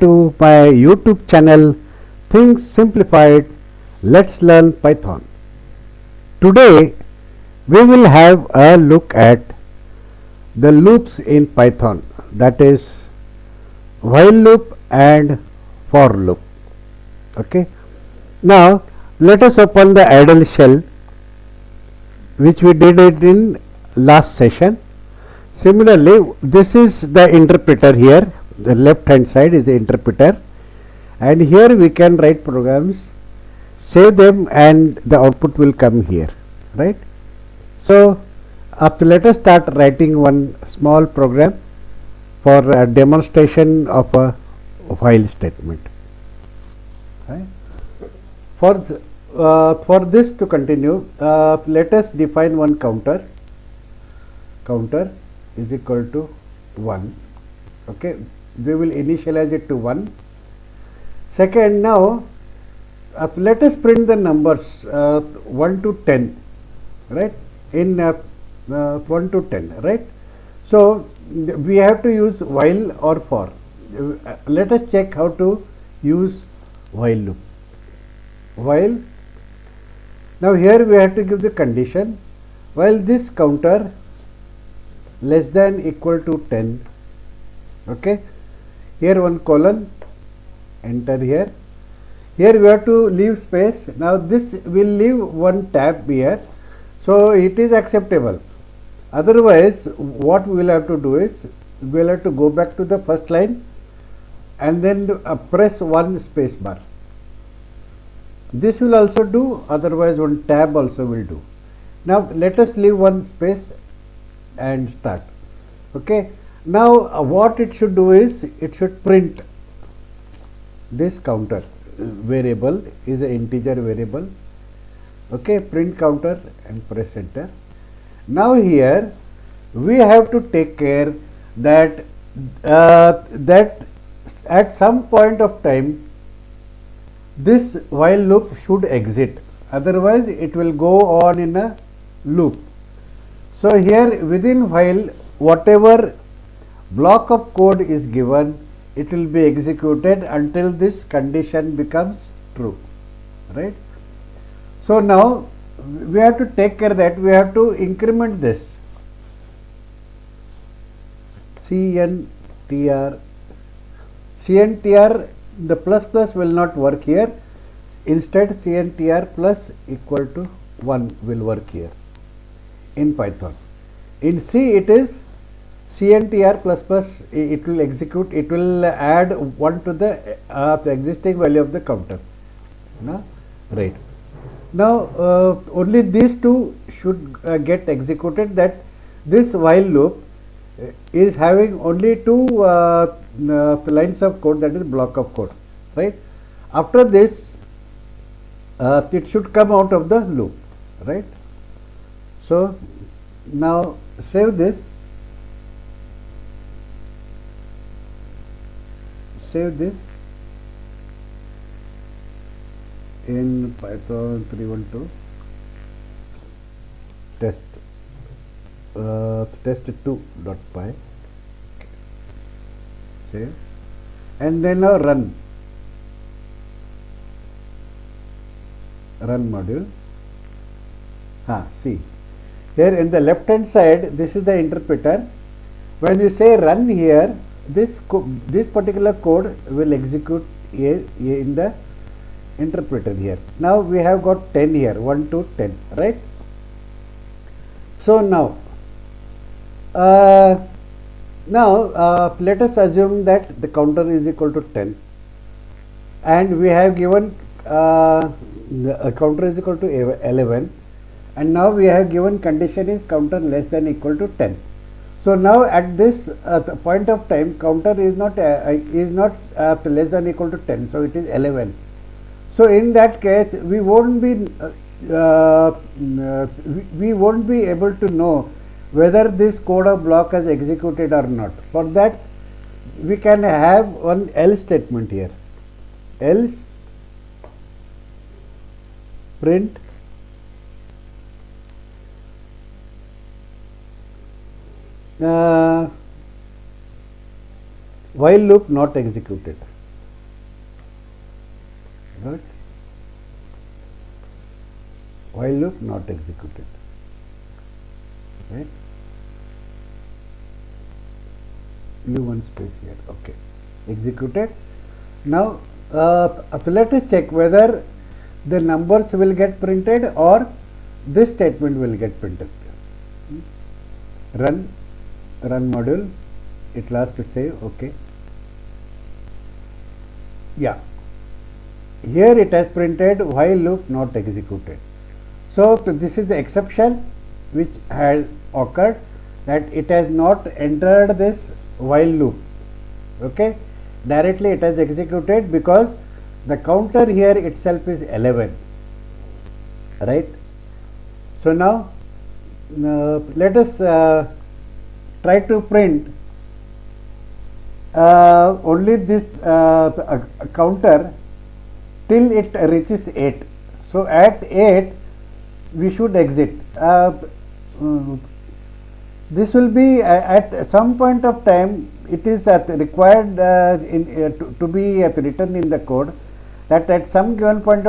to my YouTube channel Things Simplified. Let's learn Python. Today we will have a look at the loops in Python, that is while loop and for loop. Okay. Now let us open the idle shell, which we did it in last session. Similarly, this is the interpreter here. The left hand side is the interpreter, and here we can write programs, save them, and the output will come here, right? So let us start writing one small program for a demonstration of a while statement. Right? For this to continue, let us define one counter. Counter is equal to 1. Okay, we will initialize it to 1. Second, now let us print the numbers 1 to 10, right? In 1 to 10, right? So we have to use while or for. Let us check how to use while loop. While, now here we have to give the condition while this counter less than equal to 10. Okay, here one colon, enter here. Here we have to leave space. Now this will leave one tab here, so it is acceptable. Otherwise, what we will have to do is we will have to go back to the first line and then press one space bar. This will also do, otherwise one tab also will do. Now let us leave one space and start. Okay. Now what it should do is it should print this counter variable is an integer variable. Okay, print counter and press enter. Now here we have to take care that that at some point of time this while loop should exit, otherwise it will go on in a loop. So here within while, whatever block of code is given, it will be executed until this condition becomes true, right? So now we have to take care that we have to increment this CNTR. The plus plus will not work here. Instead CNTR plus equal to 1 will work here in Python. In C it is CNTR plus plus, it will execute, it will add 1 to the existing value of the counter. No? Right. Now only these two should get executed, that this while loop is having only two lines of code, that is block of code, right? After this it should come out of the loop, right? So now save this, in Python 312 test2.py, save, and then now run module. See here in the left hand side, this is the interpreter. When you say run here, this particular code will execute here in the interpreter here. Now we have got 10 here, 1 to 10, right? So now let us assume that the counter is equal to 10 and we have given the counter is equal to 11, and now we have given condition is counter less than equal to 10. So now at this point of time, counter is not less than equal to 10, so it is 11. So in that case we won't be able to know whether this code of block has executed or not. For that we can have one else statement here, else print while loop not executed. Good. While loop not executed. Right. Leave one space here. Okay. Executed. Now let us check whether the numbers will get printed or this statement will get printed. Run module. It last to save. Okay. Yeah. Here it has printed while loop not executed. So this is the exception which had occurred, that it has not entered this while loop. Okay. Directly it has executed because the counter here itself is 11, right. So now let us try to print only this counter till it reaches 8. So at 8 we should exit. This will be at some point of time, it is required to be written in the code that at some given point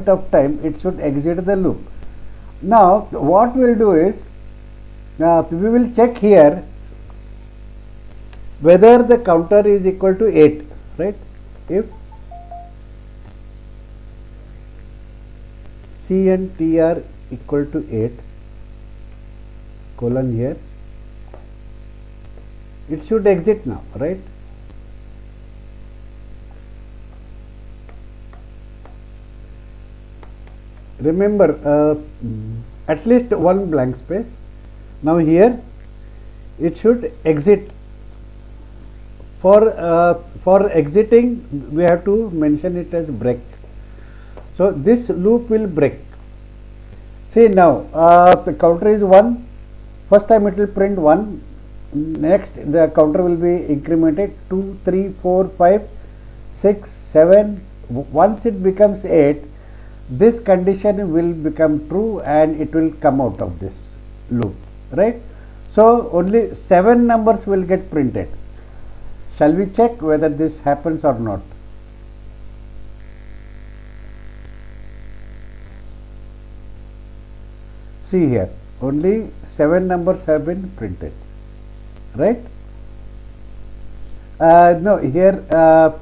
of time it should exit the loop. Now what we will do is we will check here whether the counter is equal to 8, right. If CNTR equal to 8 colon here, it should exit now, right. Remember at least one blank space. Now here it should exit. For exiting we have to mention it as break. So this loop will break. See now the counter is 1. First time it will print 1. Next the counter will be incremented 2, 3, 4, 5, 6, 7. Once it becomes 8, this condition will become true and it will come out of this loop, right. So only 7 numbers will get printed. Shall we check whether this happens or not? See here, only 7 numbers have been printed, right. No, here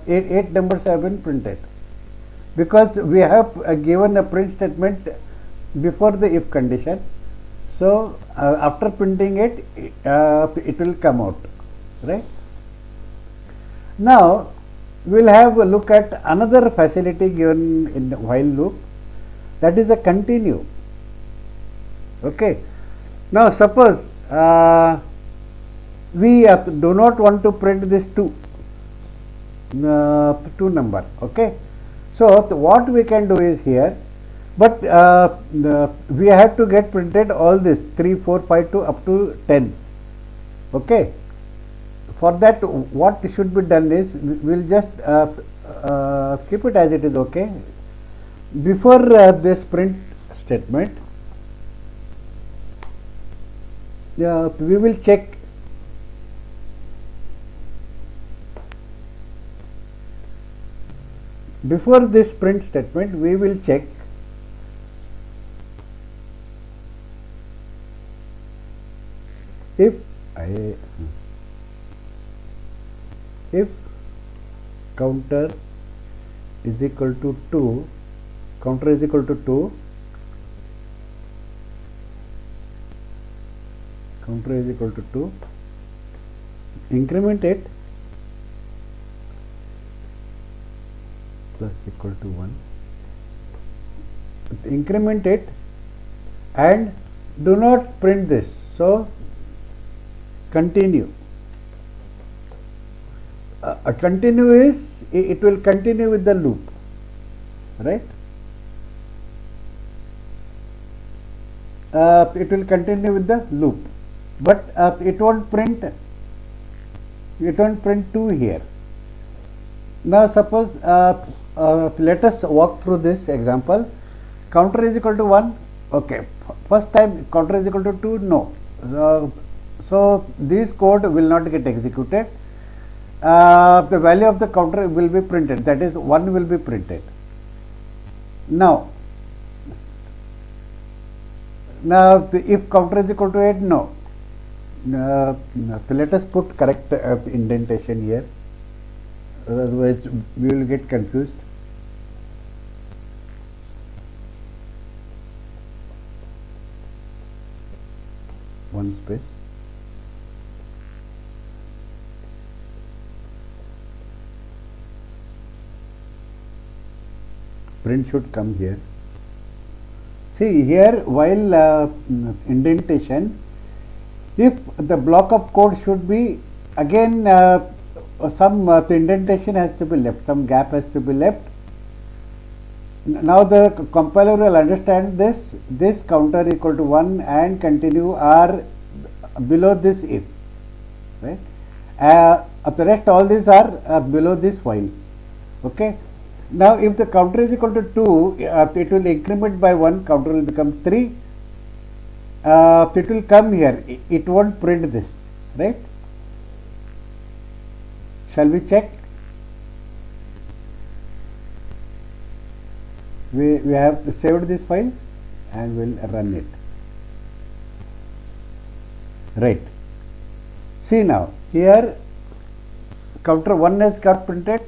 8 numbers have been printed because we have given a print statement before the if condition. So after printing it, it will come out, right. Now we will have a look at another facility given in the while loop, that is a continue. Okay. Now suppose we do not want to print this 2 number. Okay. So what we can do is here, but we have to get printed all this 3, 4, 5 to up to 10. Okay. For that what should be done is we will just keep it as it is. Okay. Before this print statement, we will check before this print statement we will check if counter is equal to 2, counter is equal to 2, counter is equal to 2, increment it plus equal to 1, increment it and do not print this. So continue. A continue is it will continue with the loop, right. It will continue with the loop, but it won't print 2 here. Now suppose let us walk through this example. Counter is equal to 1. Okay, first time counter is equal to 2, no. So this code will not get executed. the value of the counter will be printed, that is 1 will be printed. Now, if counter is equal to 8, no. So let us put correct indentation here, otherwise we will get confused. One space. Print should come here. See here, while indentation, if the block of code should be again the indentation has to be left, some gap has to be left. Now the compiler will understand this counter equal to 1 and continue are below this if, right? The rest all these are below this while. Okay. Now if the counter is equal to 2, it will increment by 1, counter will become 3. It will come here, it won't print this, right? Shall we check? We have saved this file and we'll run it. Right. See now, here counter 1 has got printed,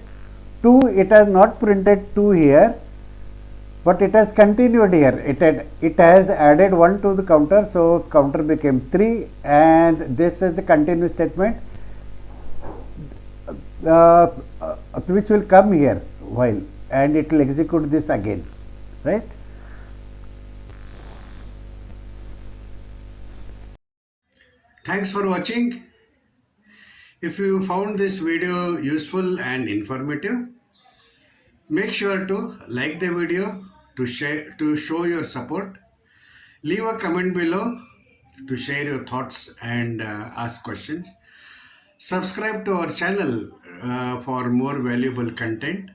2 it has not printed 2 here, but it has continued here. It has added 1 to the counter, so counter became 3, and this is the continuous statement which will come here while, and it will execute this again, right? Thanks for watching. If you found this video useful and informative, make sure to like the video, to show your support. Leave a comment below to share your thoughts and ask questions. Subscribe to our channel for more valuable content.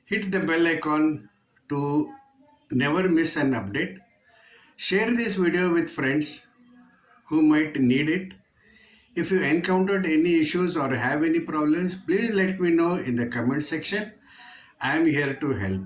Hit the bell icon to never miss an update. Share this video with friends who might need it. If you encountered any issues or have any problems, please let me know in the comment section. I am here to help.